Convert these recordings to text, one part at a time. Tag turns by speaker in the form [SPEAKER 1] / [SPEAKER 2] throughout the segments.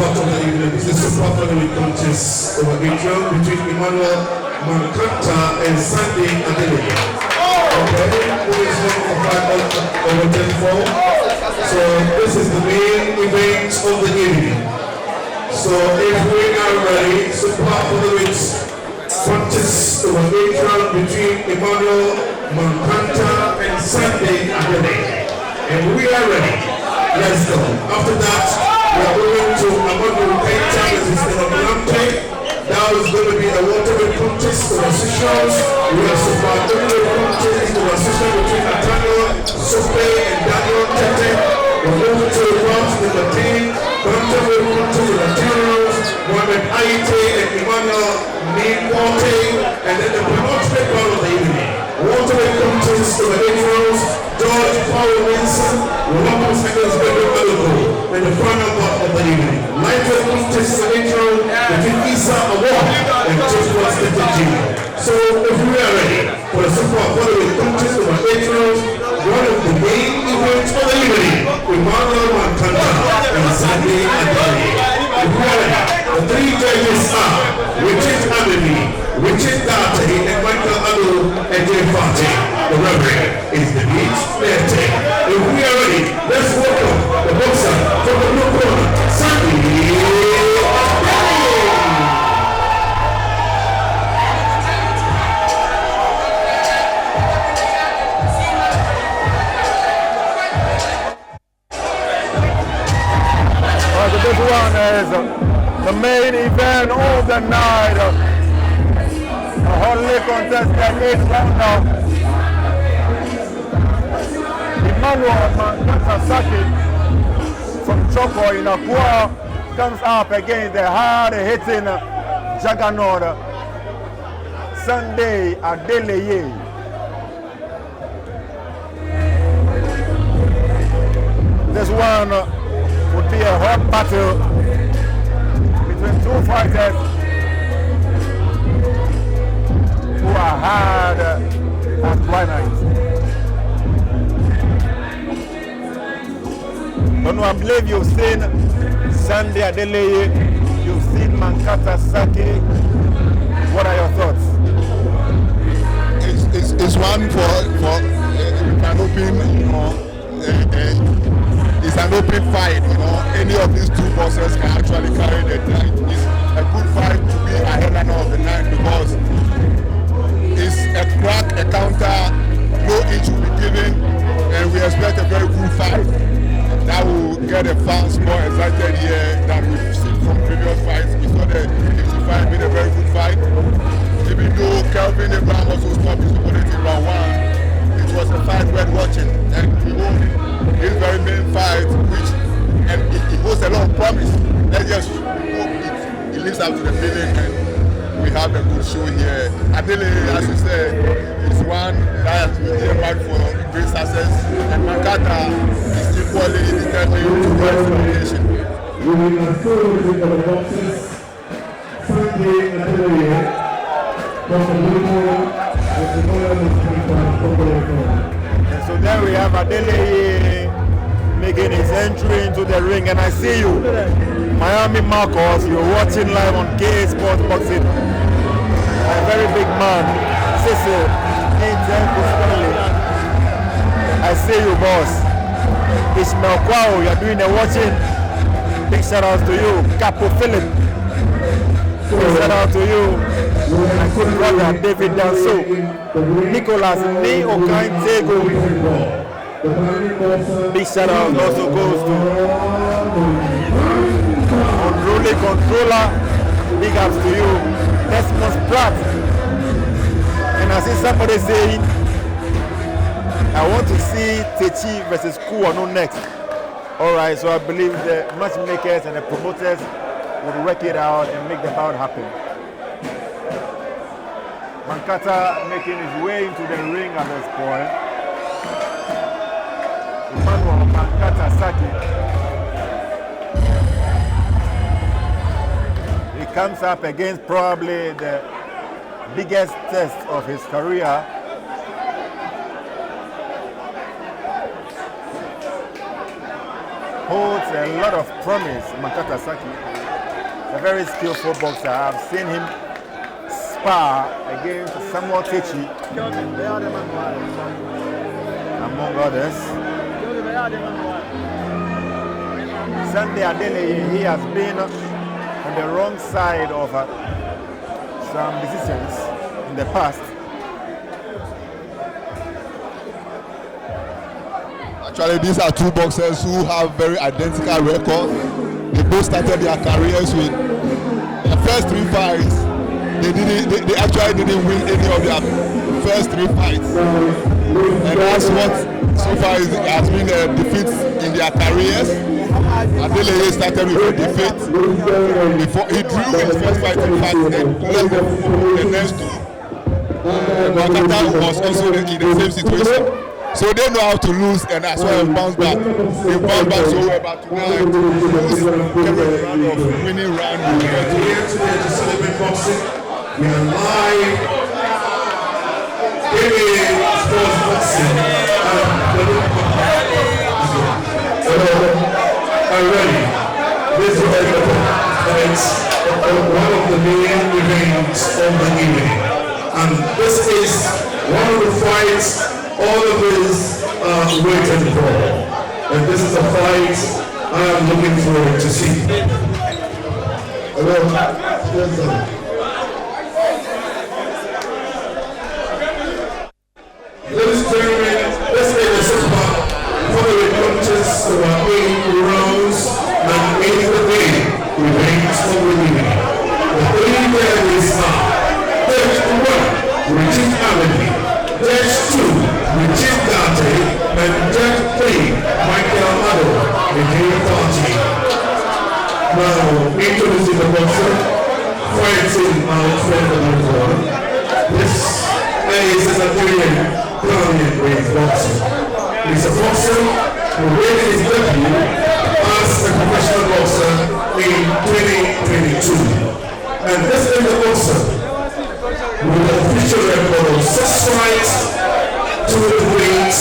[SPEAKER 1] support of the evening. This is support of the contest over Israel between Emmanuel, Mankatah and Sunday Adeleye. Okay, who is going to fight over 10-4. So this is the main event of the evening. So if we are ready, support for the contest over Israel between Emmanuel, Mankatah and Sunday Adeleye. And we are ready. Let's go. After that, we are going to Emmanuel Painter resisting of Lampe. Now is going to be a waterweight contest over Seychelles. We have support contest over Seychelles between Nathaniel Sope and Daniel Tete. We're moving to the rounds number 10. Waterweight contest with Nathaniel, Mohamed Aite and Emmanuel Nipote. And then the penultimate round of the evening. Waterweight contest over 8 rounds. George Paul Wilson, Ramos against Pedro Aluko in the final part of the evening. Lightweight contest for intro between Isa Award and Joshua Stephen. So if we are ready for the super following contest over 8 rounds, one of the main events of the evening, Emmanuel Mankatah and Sunday Adeleye. If we are ready, the 3 judges are Richard Adeleye, Richard Date and Michael Adu and Jay Fati. The referee is the beat Nete. If we are ready, let's welcome the boxer from the blue corner, Sunday Adeleye.
[SPEAKER 2] This one is the main event of the night. A hotly contested 8 rounder. Emmanuel Mankatah from Choco in Akua comes up against the hard-hitting juggernaut Sunday Adeleye. This one would be a hot battle between 2 fighters who are hard as granite. I believe you've seen Sunday Adeleye, you've seen Mankatah Sake. What are your thoughts?
[SPEAKER 3] It's one for an open, it's an open fight. Any of these 2 boxers can actually carry the night. It's a good fight to be a headliner of the night because it's a crack, a counter, no inch will be given, and we expect a very good fight. That will get the fans more excited here than we've seen from previous fights. We saw the 55 being a very good fight. Even though Kelvin Abraham also stopped his opponent in round 1, it was a fight worth watching. And we won this very main fight, and it holds a lot of promise. Let's just hope it lives up to the feeling and we have a good show here. Adeleye, as you said, is one that will be earmarked for great success, and Mankatah is equally determined to rise to the nation.
[SPEAKER 1] We will still visit the boxes. Sunday Adeleye from the Liverpool with the Royal.
[SPEAKER 2] And so there we have Adeleye making his entry into the ring, and I see you, Miami Marcos. You're watching live on KA Sports Boxing. A very big man, Cecil, I see you, boss. Ishmael Kwao, you're doing the watching. Big shout out to you, Capo Philip. Big shout out to you, my good brother David Danso, Nicholas Ni Okaintego. Big shout out also goes to Unruly Controller. Big ups to you, Desmond Pratt. And I see somebody saying, I want to see Techi versus Kuano next. Alright, so I believe the matchmakers and the promoters would work it out and make the bout happen. Mankatah making his way into the ring at this point. Emmanuel Mankatah Sake. He comes up against probably the biggest test of his career. holds a lot of promise. Mankatah Saki, a very skillful boxer. I've seen him spar against Samuel Techi, among others. Sunday Adeleye, he has been on the wrong side of some decisions in the past.
[SPEAKER 3] Actually, these are two boxers who have very identical records. They both started their careers with their first 3 fights. They actually didn't win any of their first 3 fights. And that's what so far has been defeats in their careers. Adeleye started with a defeat. Before he drew his first fight, in fact, and lost the next 2. Mankatah was also in the same situation. So they know how to lose, and that's why they bounce back. They bounce back so well, but tonight, lose every round of winning round.
[SPEAKER 1] We are here today to celebrate boxing. We are live in sports boxing. Already, this is one of the main events of the evening, and this is one of the fights all of us are waiting for, and this is a fight I am looking forward to see. Hello. Ladies and gentlemen, let's take a sip for the contest of our 8 rounds and 8 of the day remains for the evening. The 3 players are Dash 1, Richard Adeleye, Dash 2, Richard Dante, and Dash 3, Mankatah, the game party. Now, introducing the boxer, fighting out from the corner. This is an Nigerian brilliant weight boxer. He's a boxer who made his debut as a professional boxer in 2022. And this is the boxer with an official record of 6 fights, 2 wins,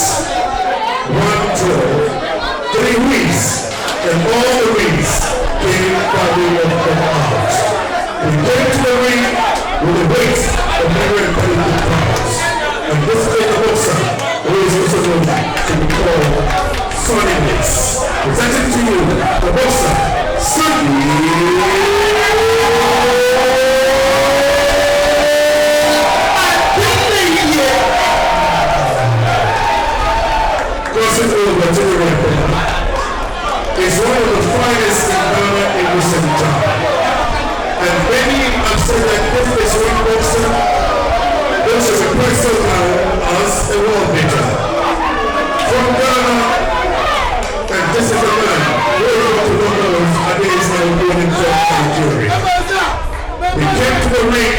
[SPEAKER 1] 1 draw, 3 wins, and all the wins came by way of knockout. He came to the ring with a weight of 132 pounds. And this is the boxer who is also known to be called Sonny Mix. Presenting to you the boxer, Sonny. Crossing over to the record is one of the finest in Ghana in recent time. And many have said that this is one boxer which is a person now as a world beater. From Ghana, and this is a man who is going to knock out against the winning from Nigeria. He came to the ring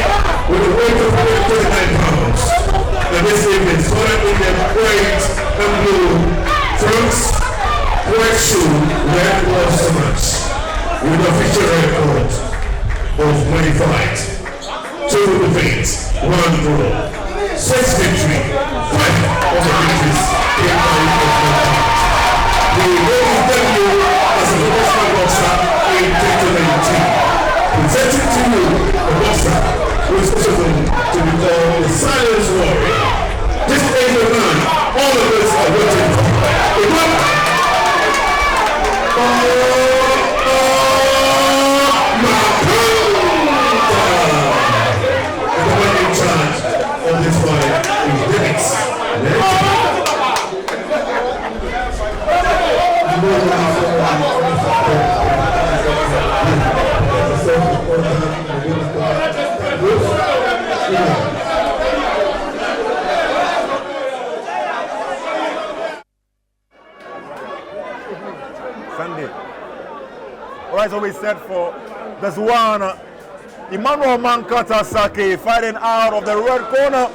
[SPEAKER 1] with a weight of 129 pounds. And this evening, started in the white and blue trunks, white shoe, red gloves so much, with an official record of 20 fights, 2 defeats, 1 draw, 6 victory, 5 of the victories came by the knockout. He made his debut as a professional boxer in 2019. Presenting to you a boxer who is chosen to be called the Silence Warrior. This is the man all of us are waiting for. This fight is limits.
[SPEAKER 2] Sunday. All right, so we set for this one. Emmanuel Mankatah Saki fighting out of the red corner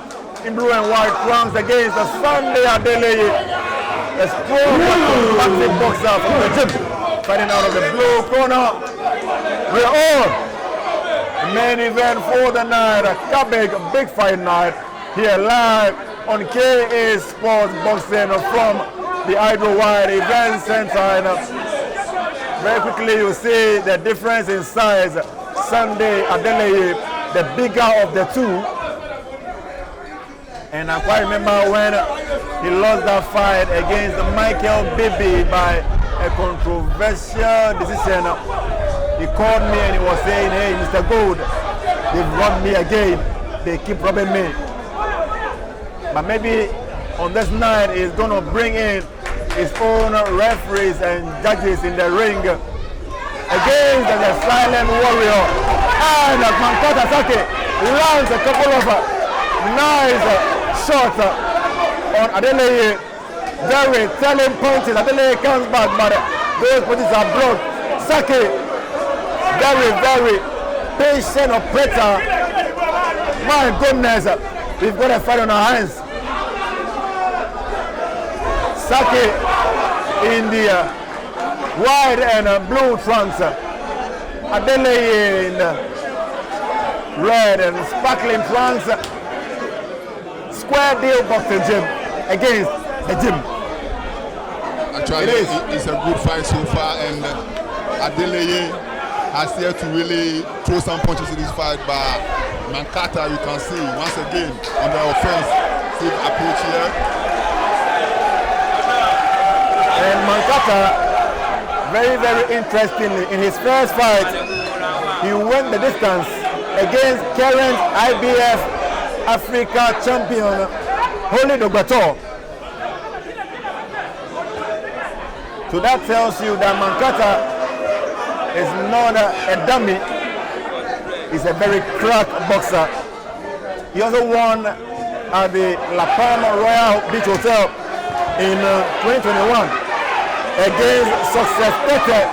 [SPEAKER 2] in blue and white trunks against the Sunday Adeleye, a strong active boxer from the gym, fighting out of the blue corner. We're on the main event for the night, a Cabic big fight night here live on KA Sports Boxing from the Idlewild Event Center in Very quickly you see the difference in size. Sunday Adeleye, the bigger of the two. And I quite remember when he lost that fight against Michael Bibi by a controversial decision. He called me and he was saying, hey, Mr. Gold, they've robbed me again. They keep robbing me. But maybe on this night he's going to bring in his own referees and judges in the ring against the silent warrior. And Mankatah lands a couple of nice shots on Adeleye. Very telling punches. Adeleye comes back, but those punches are blocked. Sake, very, very patient operator. My goodness, we've got a fight on our hands. Sake in the white and blue trunks. Adeleye in red and sparkling trunks. Square deal boxing gym against the gym.
[SPEAKER 3] Actually, it's a good fight so far, and Adeleye has yet to really throw some punches in this fight, but Mankatah, you can see once again on the offensive approach here.
[SPEAKER 2] And Mankatah, very, very interestingly, in his first fight, he went the distance against current IBF Africa champion Holy Dogbato. So that tells you that Mankatah is not a dummy. He's a very crack boxer. He also won at the La Palma Royal Beach Hotel in 2021 against Success Tete.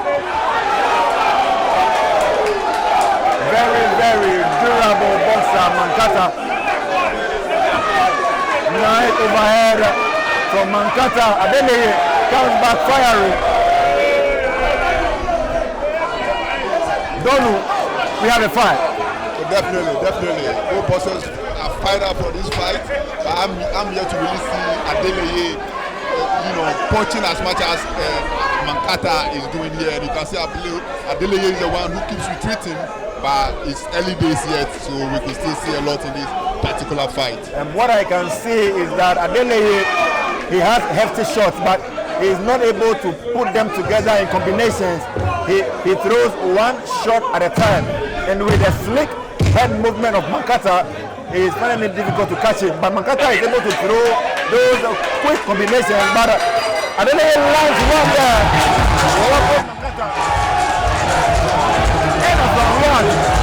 [SPEAKER 2] Very, very durable boxer, Mankatah. Nice overhead from Mankatah. Adeleye comes back firing. Donu, we have a fight.
[SPEAKER 3] So definitely. Both boxers are fired up for this fight. But I'm here to really see Adeleye, punching as much as Mankatah is doing here. And you can see Adeleye is the one who keeps retreating, but it's early days yet, so we can still see a lot in this particular fight. And
[SPEAKER 2] what I can see is that Adeleye, he has hefty shots, but he is not able to put them together in combinations. He throws one shot at a time, and with the slick head movement of Mankatah, it is finding it difficult to catch it. But Mankatah is able to throw those quick combinations, but Adeleye lands one there. End of round one.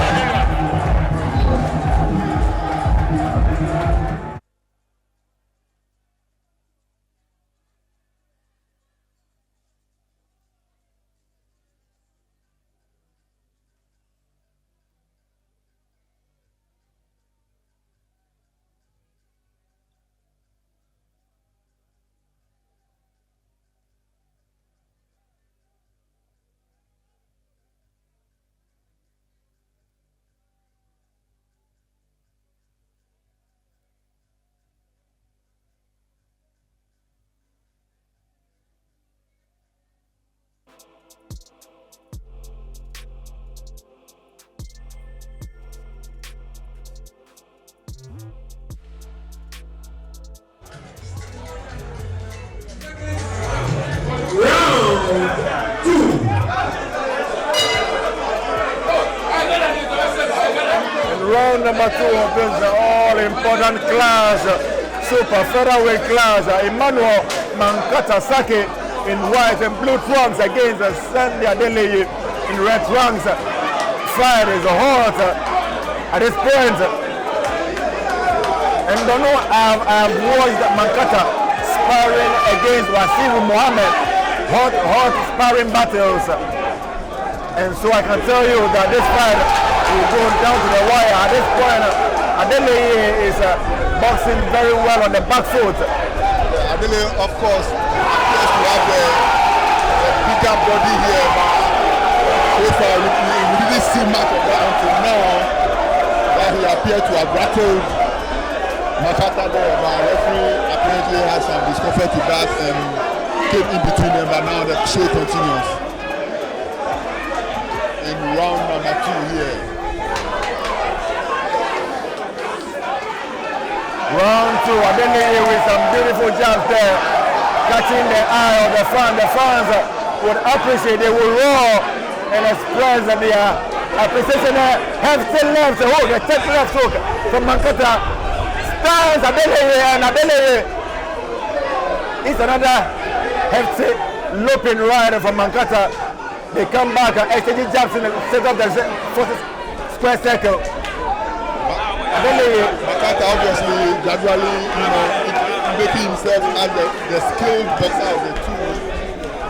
[SPEAKER 2] Round number 2 of this all-important class, super featherweight class. Emmanuel Mankatah in white and blue trunks against Sunday Adeleye in red trunks. Fight is hot at this point. And don't know, I've watched Mankatah sparring against Wasiru Mohammed. Hot sparring battles. And so I can tell you that this fight will go down to the wire. At this point, Adeleye is boxing very well on the back foot.
[SPEAKER 3] Adeleye, of course, appears to have a bigger body here, but so far we didn't see much of that until now. That he appeared to have rattled Mankatah there, but referee apparently had some discomfort with that and came in between them, but now the show continues. in round number 2 here.
[SPEAKER 2] Round 2, Adeleye with some beautiful jabs there, catching the eye of the fans. The fans would appreciate, they will roar and express their appreciation. Hefty left hook, the top left hook from Mankatah. Stands Adeleye, and Adeleye is another hefty looping ride from Mankatah. They come back and exchange jabs in the set of the square circle.
[SPEAKER 3] Mankatah obviously gradually, making himself as the skilled boxer of the two.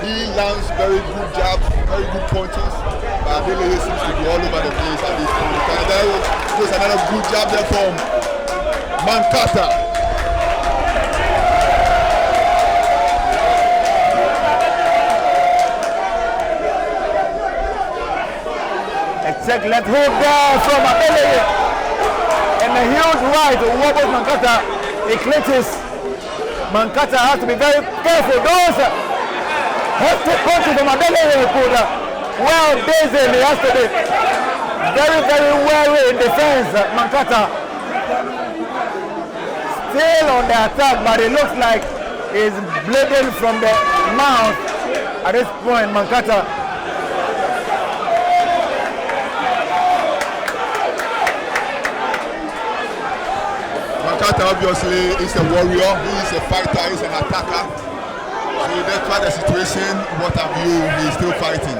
[SPEAKER 3] He lands very good jabs, very good punches, but Adeleye seems to be all over the place at this point. And there's another good jab there from Mankatah.
[SPEAKER 2] A check left hook there from Adeleye. And a huge right wobbles Mankatah. He clinches. Mankatah has to be very careful. Those hefty punches from Adeleye could well dazing. He has to be very, very wary in defense. Mankatah still on the attack, but it looks like he's bleeding from the mouth at this point. Mankatah.
[SPEAKER 3] Mankatah obviously is a warrior, he is a fighter, he is an attacker. So that's why the situation, what have you, he is still fighting.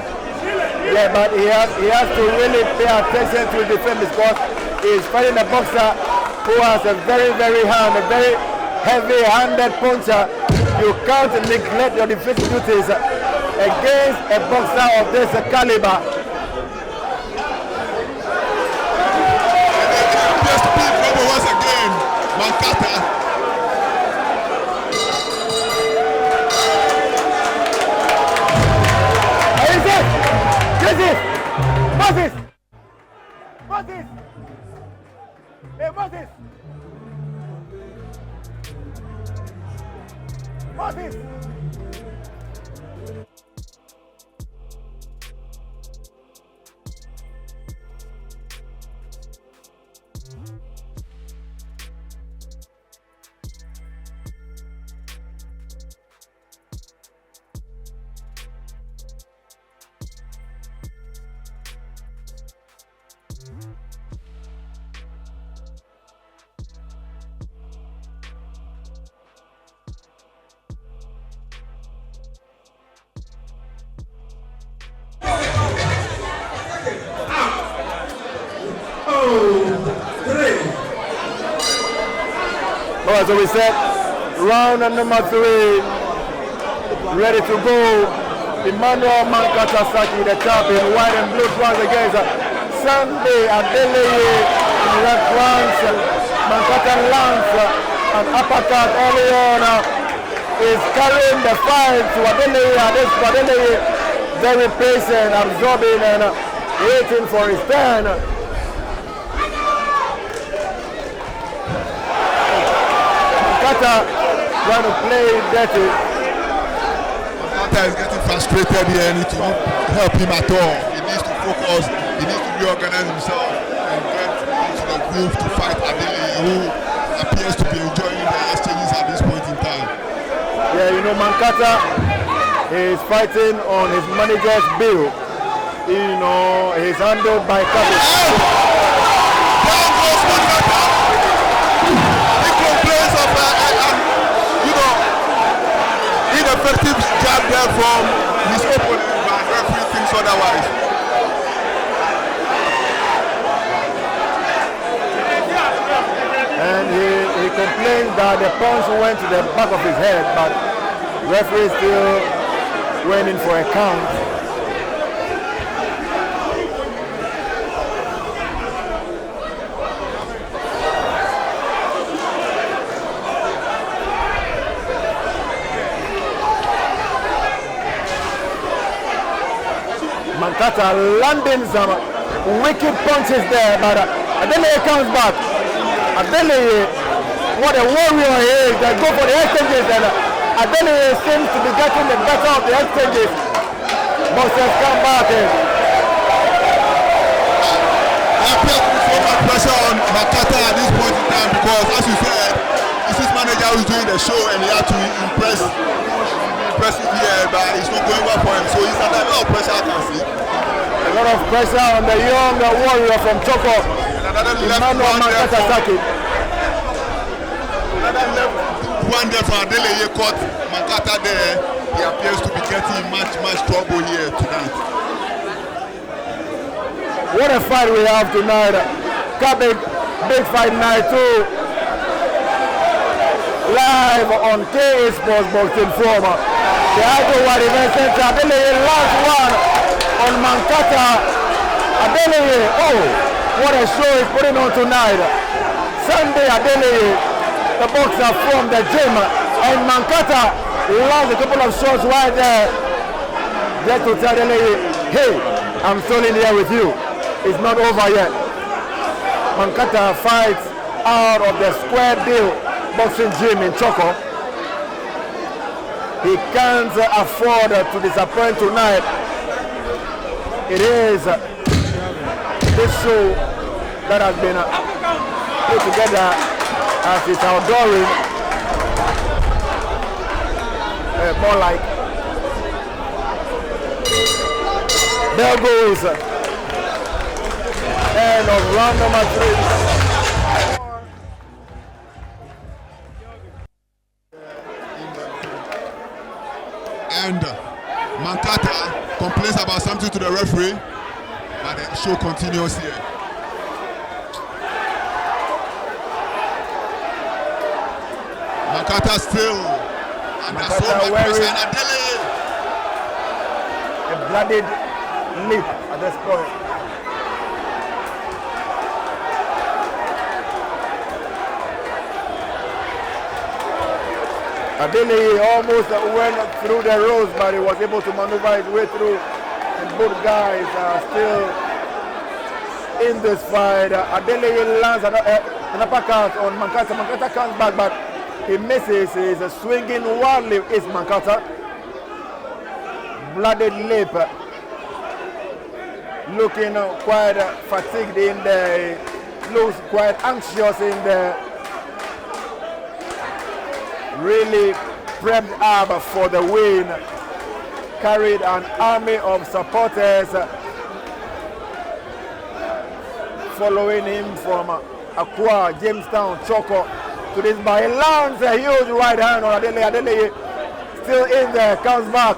[SPEAKER 2] Yeah, but he has to really pay attention to defense because he is fighting a boxer who has a very, very heavy-handed puncher. You can't neglect your defensive duties against a boxer of this caliber.
[SPEAKER 3] Once again, Mankatah.
[SPEAKER 2] Moses! Hey, Moses! Alright, so we set round number 3, ready to go. Emmanuel Mankatah the champion, white and blue flags against Sunday Adeleye in red flags. Mankatah lands an uppercut early on. Is carrying the fight to Adeleye. Adeleye very patient, absorbing and waiting for his turn. Trying to play dirty.
[SPEAKER 3] Mankatah is getting frustrated here and it won't help him at all. He needs to focus, he needs to reorganize himself and get into the groove to fight Adeleye, who appears to be enjoying the exchanges at this point in time.
[SPEAKER 2] Yeah, Mankatah is fighting on his manager's bill. He's handled by Cabic.
[SPEAKER 3] Down goes Mankatah. He complains of ineffective jab there from his opponent, but referee thinks otherwise.
[SPEAKER 2] And he complains that the punch went to the back of his head, but referee still went in for a count. Mankatah landing some wicked punches there, but Adeleye comes back. Adeleye, what a warrior he is, they go for the exchanges, and Adeleye seems to be getting the better of the exchanges. Boxers come back in.
[SPEAKER 3] appears to be so much pressure on Mankatah at this point in time because, as you said, it's his manager who's doing the show and he had to impressive here, but it's not going well for him. So he's under a lot of pressure, I can see.
[SPEAKER 2] A lot of pressure on the young warrior from Choco. Emmanuel Mankatah.
[SPEAKER 3] Another left one there for Adeleye caught Mankatah there. He appears to be getting much trouble here tonight.
[SPEAKER 2] What a fight we have tonight. Cabic, big fight night too. Live on KA Sports Boxing Forum. The Adeleye Event Center. Adeleye last one on Mankatah. Adeleye, oh, what a show he's putting on tonight. Sunday Adeleye, the boxer from the gym, and Mankatah lost a couple of shots right there. Just to tell Adeleye, hey, I'm still in here with you. It's not over yet. Mankatah fights out of the Square Deal boxing gym in Choco. He can't afford to disappoint tonight. It is this show that has been put together as it's outdooring, more like. There goes end of round number 3.
[SPEAKER 3] And Mankatah complains about something to the referee, but the show continues here. Mankatah still under so much pressure, and Adeleye.
[SPEAKER 2] A bloodied lip at this point. Adeleye almost went through the ropes, but he was able to maneuver his way through. And both guys are still in this fight. Adeleye lands an uppercut on Mankatah. Mankatah comes back, but he misses. He's swinging wildly. Is Mankatah. Blooded lip. Looking quite fatigued in there. Looks quite anxious in there. Really prepped up for the win. Carried an army of supporters following him from Aqua, Jamestown, Choco to this bar. He lands a huge right hand on Adeleye. Adeleye still in there, comes back.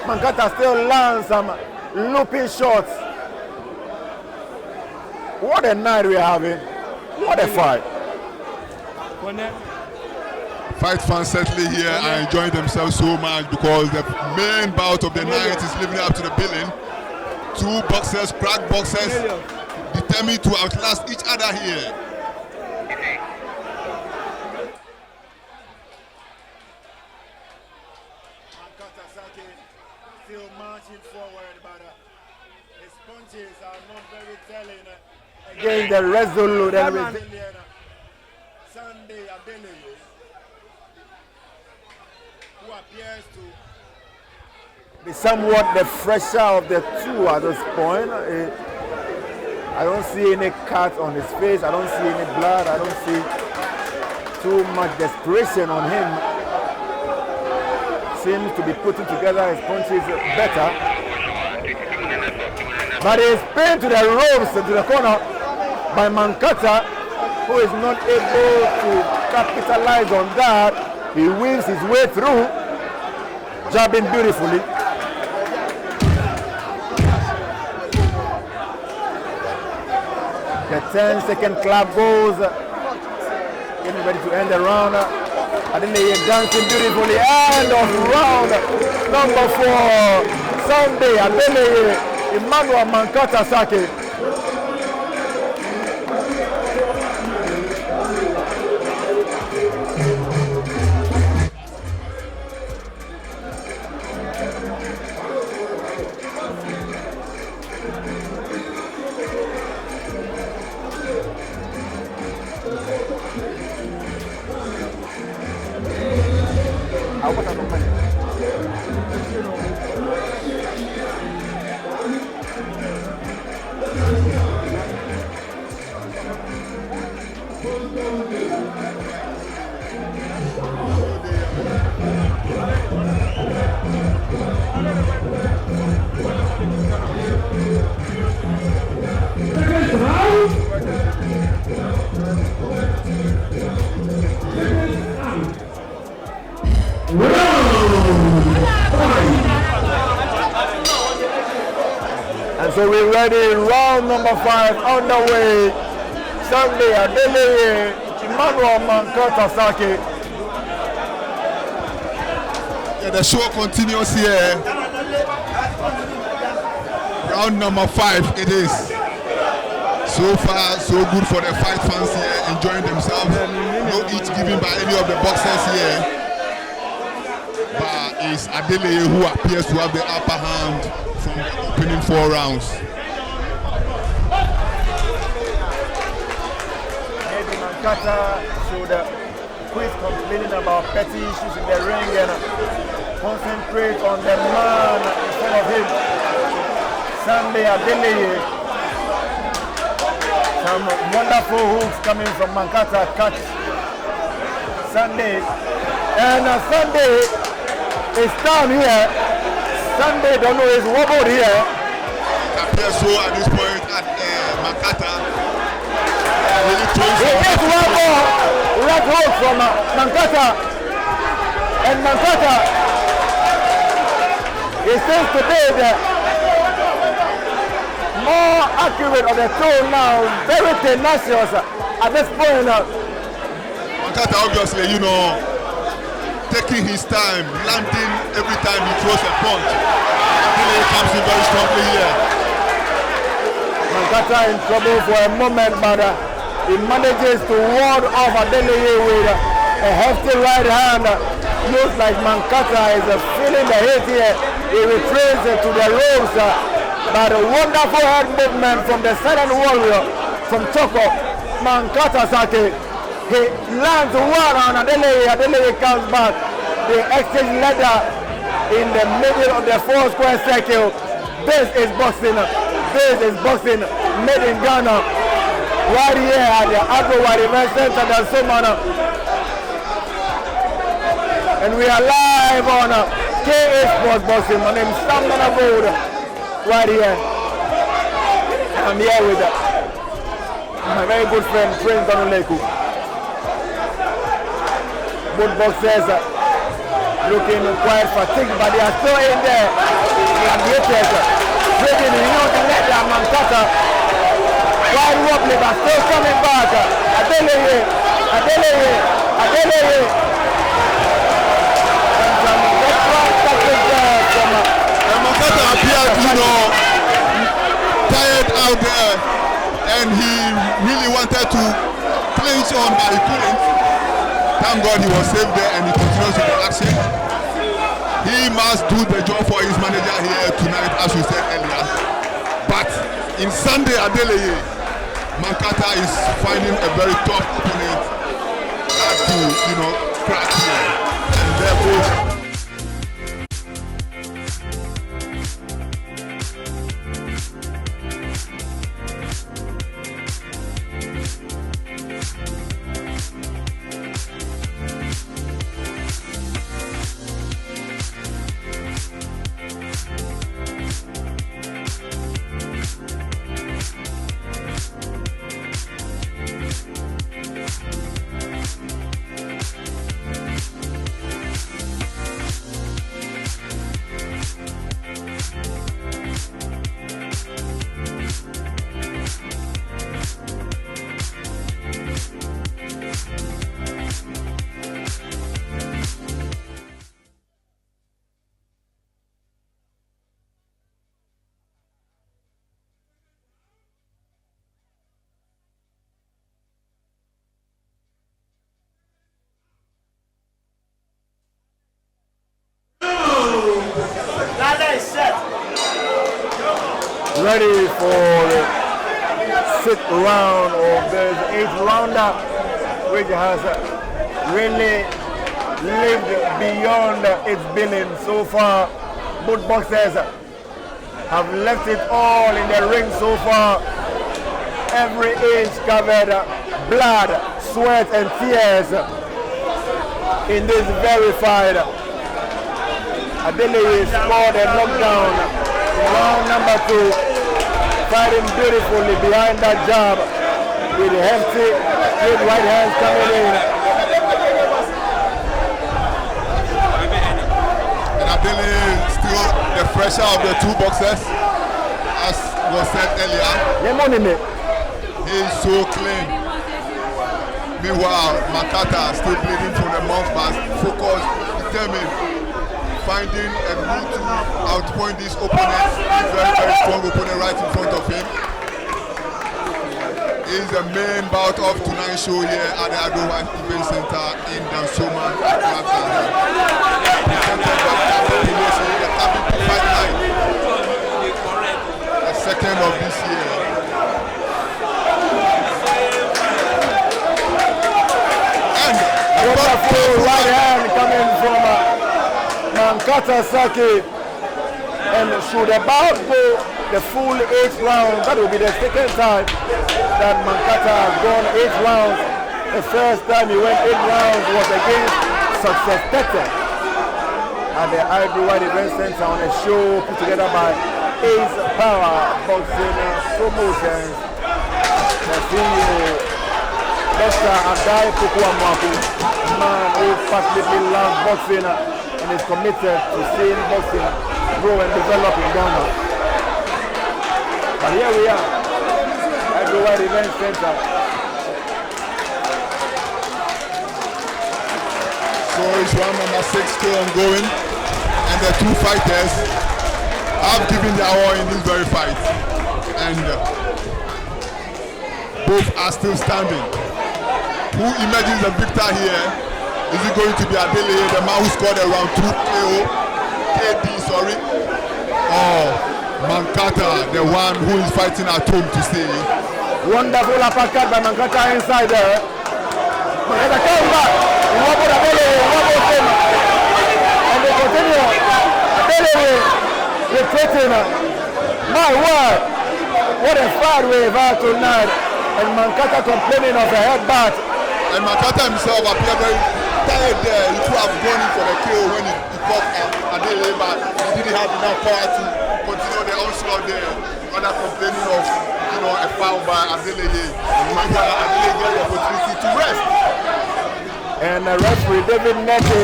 [SPEAKER 2] Mankatah still lands some looping shots. What a night we're having. What a fight.
[SPEAKER 3] Fight fans certainly here are enjoying themselves so much because the main bout of the night is living up to the billing. Two boxers, crack boxers, determined to outlast each other here.
[SPEAKER 2] Still marching forward, but his punches are not very telling. Against the resolute and resilient Sunday Adeleye, who appears to be somewhat the fresher of the two at this point. I don't see any cut on his face. I don't see any blood. I don't see too much desperation on him. Seems to be putting together his punches better. But he's pinned to the ropes, to the corner by Mankatah, who is not able to capitalize on that. He wins his way through, jabbing beautifully. The 10-second clap goes, getting ready to end the round. Adeleye dancing beautifully. End of round number 4. Sunday Adeleye, Emmanuel Mankatah Sake. So we're ready. Round number 5 on the way. Sunday, Adeleye, Emmanuel Mankatah.
[SPEAKER 3] Yeah, the show continues here. Round number 5 it is. So far, so good for the fight fans here, enjoying themselves. No each given by any of the boxers here. But it's Adeleye who appears to have the upper hand from the opening 4 rounds.
[SPEAKER 2] Maybe Mankatah should quit complaining about petty issues in the ring and concentrate on the man in front of him. Sunday, Adeleye. Some wonderful hooks coming from Mankatah. Catch Sunday. And Sunday is down here. Sunday, don't know, is wobbled here.
[SPEAKER 3] It appears so at this point at Mankatah.
[SPEAKER 2] He is one more right hook from Mankatah. And Mankatah, he seems to be the more accurate on the toe now, very tenacious at this point.
[SPEAKER 3] Mankatah obviously, you know, taking his time, landing every time he throws a punch. Adeleye comes in very strongly here.
[SPEAKER 2] Mankatah in trouble for a moment, but he manages to ward off Adeleye with a hefty right hand. Looks like Mankatah is feeling the hit here. He retraces to the ropes, but a wonderful head movement from the silent warrior from Choco. Mankatah he lands one on Adeleye. Adeleye comes back. They exchange leather in the middle of the 4 square circle. This is boxing. This is boxing made in Ghana. Right here at the Adeleye Event Center, that's Somana. And we are live on KA Sports Boxing. My name is Sam Manavood. Right here. I'm here with my very good friend Prince Donoleku. Both boxers looking quite fatigued, but they are still in there. Gladiators trading in the leather. Mankatah quite wobbly, but still coming back. Adeleye.
[SPEAKER 3] And Mankatah appeared, you know, tired out there, and he really wanted to clinch on, but he couldn't. Thank God he was saved there, and he continues with the action. He must do the job for his manager here tonight, as we said earlier. But in Sunday, Adeleye, Mankatah is finding a very tough opponent to, you know, crack here. And therefore,
[SPEAKER 2] ready for the 6th round of the 8th rounder, which has really lived beyond its billing so far. Both boxers have left it all in the ring so far. Every inch covered, blood, sweat and tears in this very fight. Adeleye scored a knockdown in round number 2, fighting beautifully behind that jab with hefty straight right hands coming in.
[SPEAKER 3] and Adeleye still the pressure of the two boxers. as was said earlier, he's so clean. Meanwhile, Mankatah still bleeding from the mouth, but focused, determined, finding a route to outpoint this opponent. He's very, very strong opponent right in front of him. Is the main bout of tonight's show here at the Adeleye Event Center in Dansoma. Presented by Cabic, the Cabic Fight Night. The second of this year. And
[SPEAKER 2] wonderful right hand coming from Mankatah Sake. And should the bout go the full 8 rounds, that will be the second time that Mankatah has gone 8 rounds. The first time he went 8 rounds was against Success Tete at the Adeleye Event Center on a show put together by Ace Power Boxing Promotions. The CEO, Dr. Adeleye Pokuamaku, a man who passionately loves boxing and is committed to seeing boxing grow and develop in Ghana. But here we are, Adeleye Event Center.
[SPEAKER 3] So it's round number 6 still ongoing, and the two fighters have given their all in this very fight, and both are still standing. Who emerges the victor here? Is it going to be Adeleye, the man who scored around 2 KD, or Mankatah, the one who is fighting at home to stay?
[SPEAKER 2] Wonderful uppercut by Mankatah inside there. Mankatah came back. He wobbled Adeleye, wobbled him. And they continue. Adeleye retreating. My word. What a fight we've had tonight. And Mankatah complaining of a headbutt.
[SPEAKER 3] And Mankatah himself appeared very tired there. He could have gone in for the KO when he caught Adeleye, but he didn't have enough power to continue the onslaught there. Other complaining of, a foul by Adeleye. And Adeleye got the opportunity to rest.
[SPEAKER 2] And referee David Nete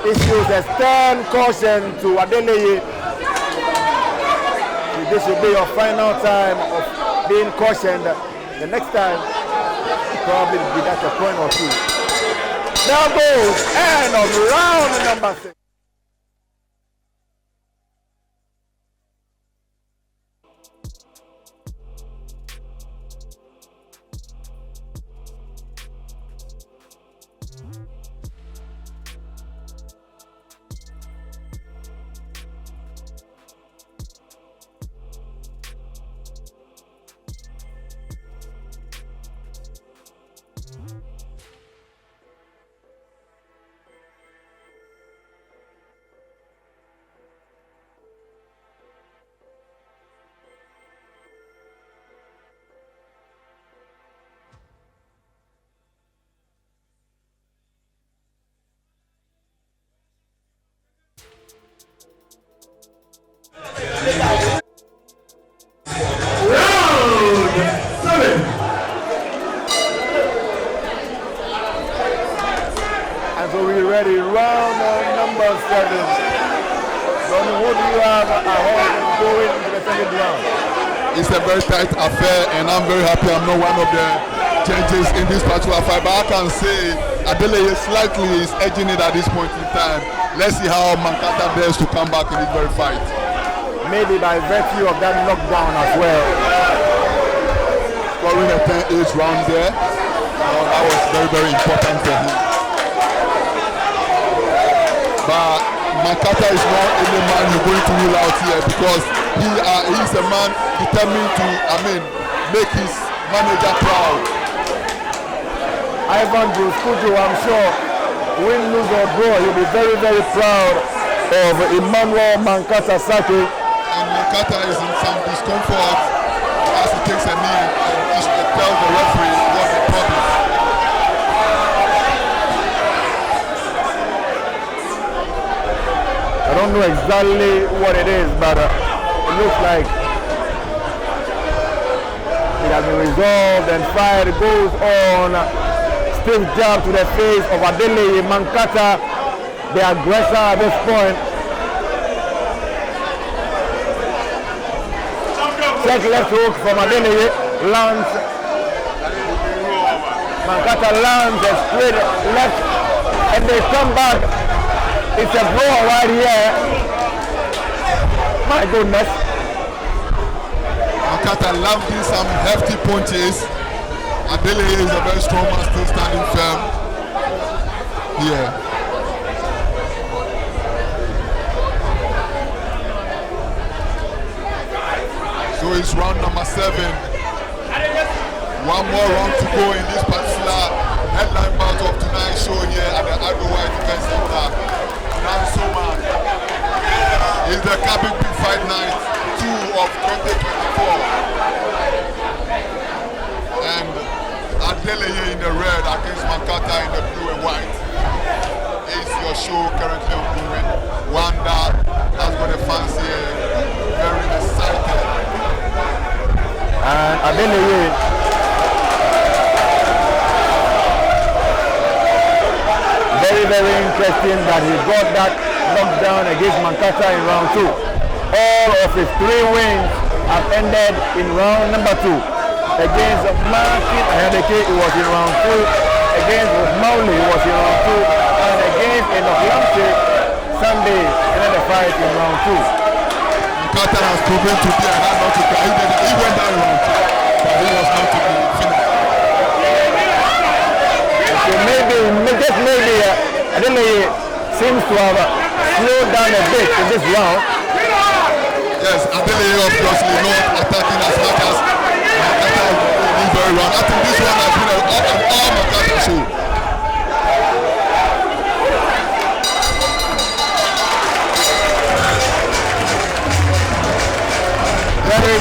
[SPEAKER 2] issues a stern caution to Adeleye. This will be your final time of being cautioned. The next time, probably be at a point or two. Now goes end of round number 6. Ready, round number 7. Donnie, who do you have ahead and going into the second round?
[SPEAKER 3] It's a very tight affair, and I'm very happy I'm not one of the judges in this particular fight, but I can say Adeleye slightly is edging it at this point in time. Let's see how Mankatah dares to come back in this very fight.
[SPEAKER 2] Maybe by virtue of that knockdown as well.
[SPEAKER 3] Scoring a 10-8 round there, that was very, very important for him. But Mankatah is not any man you're going to rule out here, because he's a man determined to, make his manager proud.
[SPEAKER 2] Ivan Bruskuju, I'm sure, win, lose or draw, you'll be very, very proud of Emmanuel Mankatah Sake.
[SPEAKER 3] And Mankatah is in some discomfort as he takes a knee and tells the referee what the problem is.
[SPEAKER 2] I don't know exactly what it is, but it looks like it has been resolved and fight goes on. Stiff jab to the face of Adeleye. Mankatah, the aggressor at this point. check left hook from Adeleye, lands. Mankatah lands a straight left, and they come back. It's a blow right here. My goodness.
[SPEAKER 3] Mankatah landing some hefty punches. Adeleye is a very strong man, still standing firm here. So it's round number 7. One more round to go in this particular headline bout of tonight's show here at the Adeleye Event Center. Nansoma is the Cabic Big Fight Night 2 of 2024. And Adeleye in the red against Mankatah in the blue and white is your show currently ongoing. One that has got a fancy, very excited.
[SPEAKER 2] And Adeleye very interesting that he got that knockdown against Mankatah in round 2. All of his 3 wins have ended in round number 2. Against Mankatah, it was in round 2. Against Mauli, it was in round 2. And against Emmanuel Sunday, another fight in round 2.
[SPEAKER 3] Mankatah has proven to be a hard not to cry. He went down round 2, but he was not to be finished.
[SPEAKER 2] So maybe Adeleye seems to have slowed down a bit in this round.
[SPEAKER 3] Yes, Adeleye obviously not attacking as much as Mankatah is very well. I think this one has been an all Mankatah show.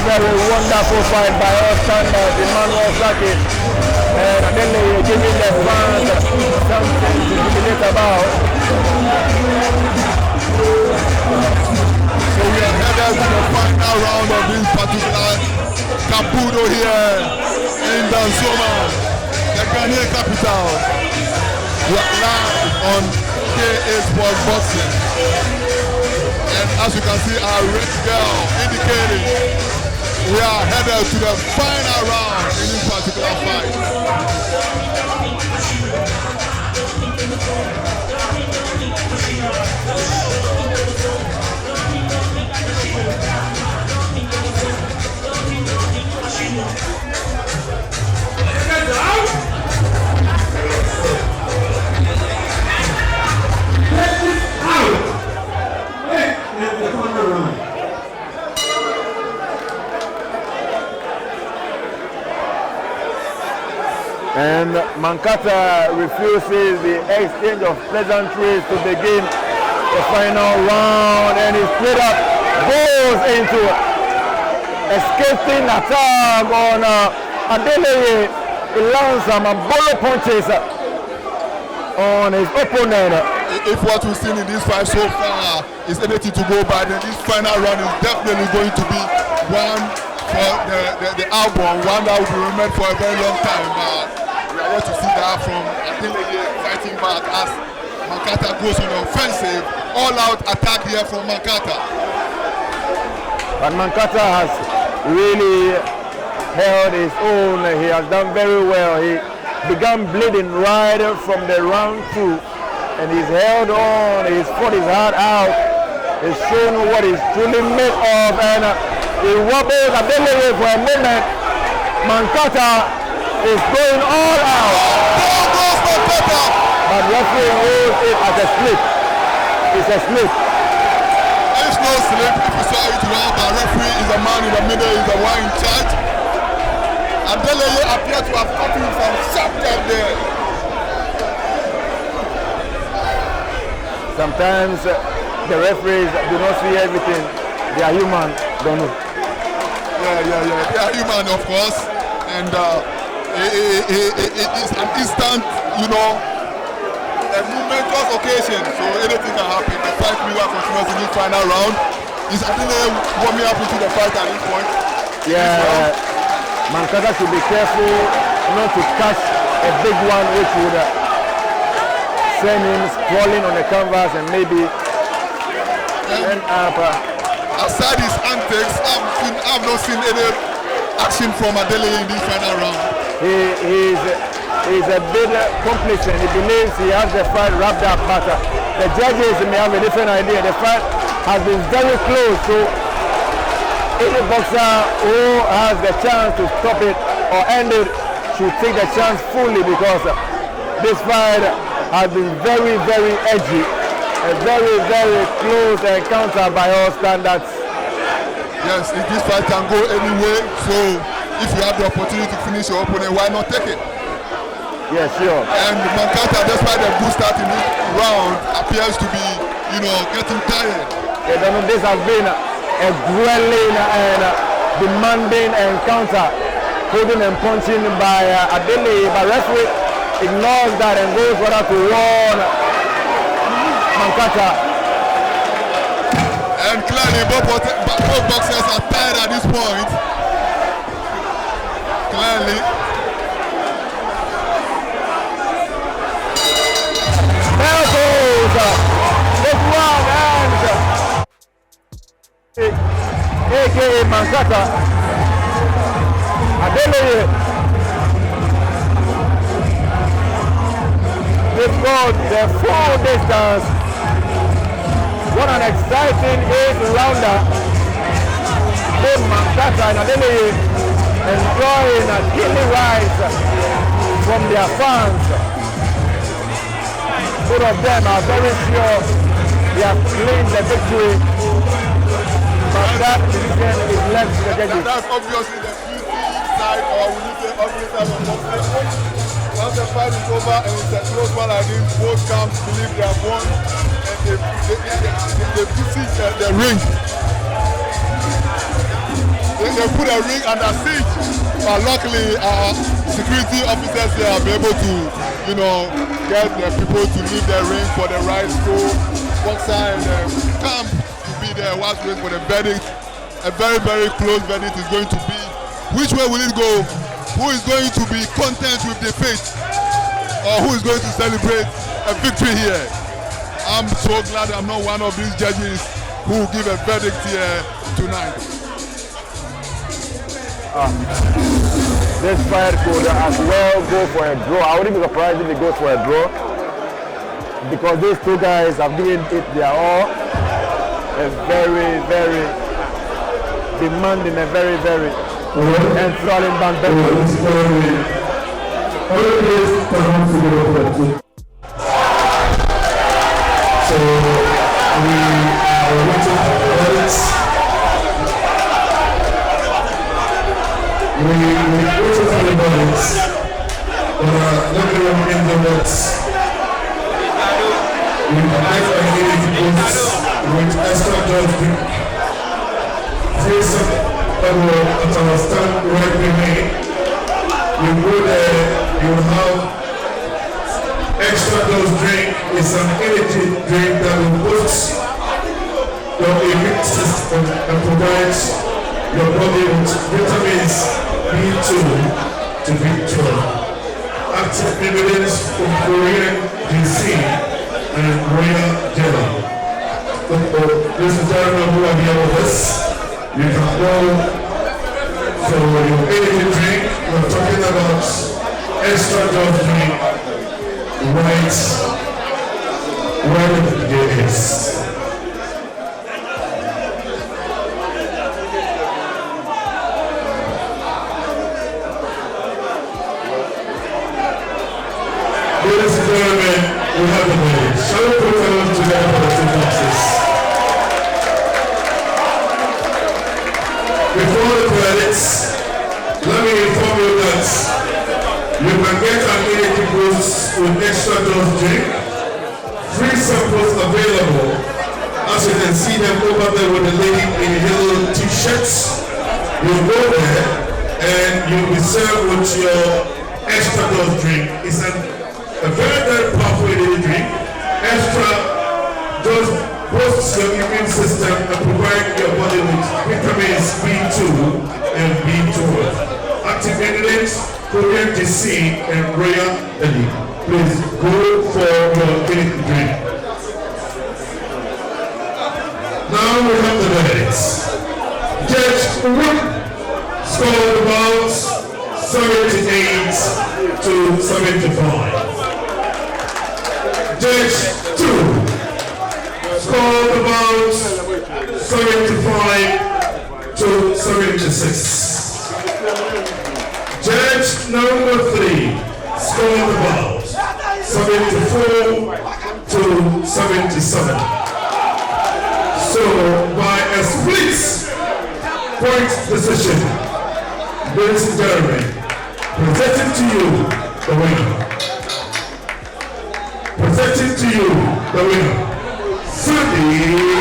[SPEAKER 2] Very wonderful fight by all standards, Emmanuel. And Adeleye giving the fans something to jubilate about.
[SPEAKER 3] So we are headed to the final round of this particular Caputo here in Nansoma, the Ghanaian capital. We are live on KA Sports Boxing. And as you can see, our red girl indicating we are headed to the final round in this particular fight.
[SPEAKER 2] And Mankatah refuses the exchange of pleasantries to begin the final round, and he straight up goes into escaping attack on Adeleye. He lands some bullet punches on his opponent.
[SPEAKER 3] If what we've seen in this fight so far is anything to go by, then this final round is definitely going to be one for the album, one that will be remembered for a very long time. We are yet to see that from Adeleye fighting back as Mankatah goes on the offensive, all-out attack here from Mankatah.
[SPEAKER 2] But Mankatah has really held his own. He has done very well. He began bleeding right from the round 2, and he's held on. He's fought his heart out. He's shown what he's truly made of, and he wobbles Adeleye for a moment. Mankatah is going all out. But referee holds it as a slip. It's a slip.
[SPEAKER 3] It's no slip if you saw it well, but referee is a man in the middle, is the one in charge. Adeleye appears to have caught him some sharp time there.
[SPEAKER 2] Sometimes the referees do not see everything. They are human, don't know.
[SPEAKER 3] Yeah. They are human, of course. And it is an instant, a momentous occasion. So anything can happen. The fight will continue in this final round. Is Adeleye warming up into the fight at this point?
[SPEAKER 2] Yeah, Mankatah should be careful not to catch a big one which would send him sprawling on the canvas and maybe end up
[SPEAKER 3] aside his antics, I've not seen any action from Adeleye in this final round.
[SPEAKER 2] He's a bit complacent. He believes he has the fight wrapped up, but the judges may have a different idea. The fight has been very close, so any boxer who has the chance to stop it or end it should take the chance fully, because this fight has been very, very edgy. A very, very close encounter by all standards.
[SPEAKER 3] Yes, if this fight can go anyway, so if you have the opportunity to finish your opponent, why not take it?
[SPEAKER 2] Yes, sure.
[SPEAKER 3] And Mankatah, despite the good start in this round, appears to be, getting tired.
[SPEAKER 2] Yeah, this has been a grueling and demanding encounter, holding and punching by Adeleye, but referee ignores that and goes for that to warn Mankatah.
[SPEAKER 3] And clearly both boxers are tired at this point. Clearly.
[SPEAKER 2] There goes this one, and aka Mankatah. Adeleye. They've got the full distance. What an exciting 8-rounder. Both Mankatah and Adeleye enjoying a killing rise from their fans. Both of them are very sure they have claimed the victory, but that decision is left to the judges.
[SPEAKER 3] That's obviously the beauty side, or we need to say ugly side of boxing. Once the fight is over and it's a close one like this, both camps believe they have won, and they visit the ring. They put a ring under siege, but luckily security officers here are able to, get the people to leave the ring for the right score. Boxer and camp to be there whilst waiting for the verdict. A very, very close verdict is going to be. Which way will it go? Who is going to be content with defeat, or who is going to celebrate a victory here? I'm so glad I'm not one of these judges who give a verdict here tonight.
[SPEAKER 2] This fight could as well go for a draw. I wouldn't be surprised if it goes for a draw, because these two guys have given it their all. A very, very demanding, a very, very enthralling bantamweight.
[SPEAKER 1] So we are waiting for the verdicts. We waited for the verdicts. Let me remind the words. We collect identity votes with extra judgment. Face up at our stand right behind. You go there, you have extra dose drink. It's an energy drink that will boost your immune system and provides your body with vitamins B2 to B12. Active ingredients from Korean GC and royal jelly. Ladies and gentlemen who are here with us, you can go for your energy drink. We're talking about extra dose drink right where it is. Ladies and gentlemen, we have the minute. Shall we put our hands together for the two boxes? Before the credits, let me inform you that you can get an energy boost with extra dose drink. Free samples available. As you can see them over there with the lady in yellow t-shirts. You go there and you'll be served with your extra dose drink. It's a very, very powerful energy drink. Extra dose boosts your immune system and provide your body with vitamins B2 and B12. Active ingredients, Korean GC and royal jelly. Please go for your energy drink. Now we have the verdicts. Judge 1 scored about 78 to 75. Judge 2 scored about 75 to 76. Judge number 3 scored about 74 to 77. So by a split point decision, ladies and gentlemen, presenting to you the winner. Presenting to you the winner, Sunday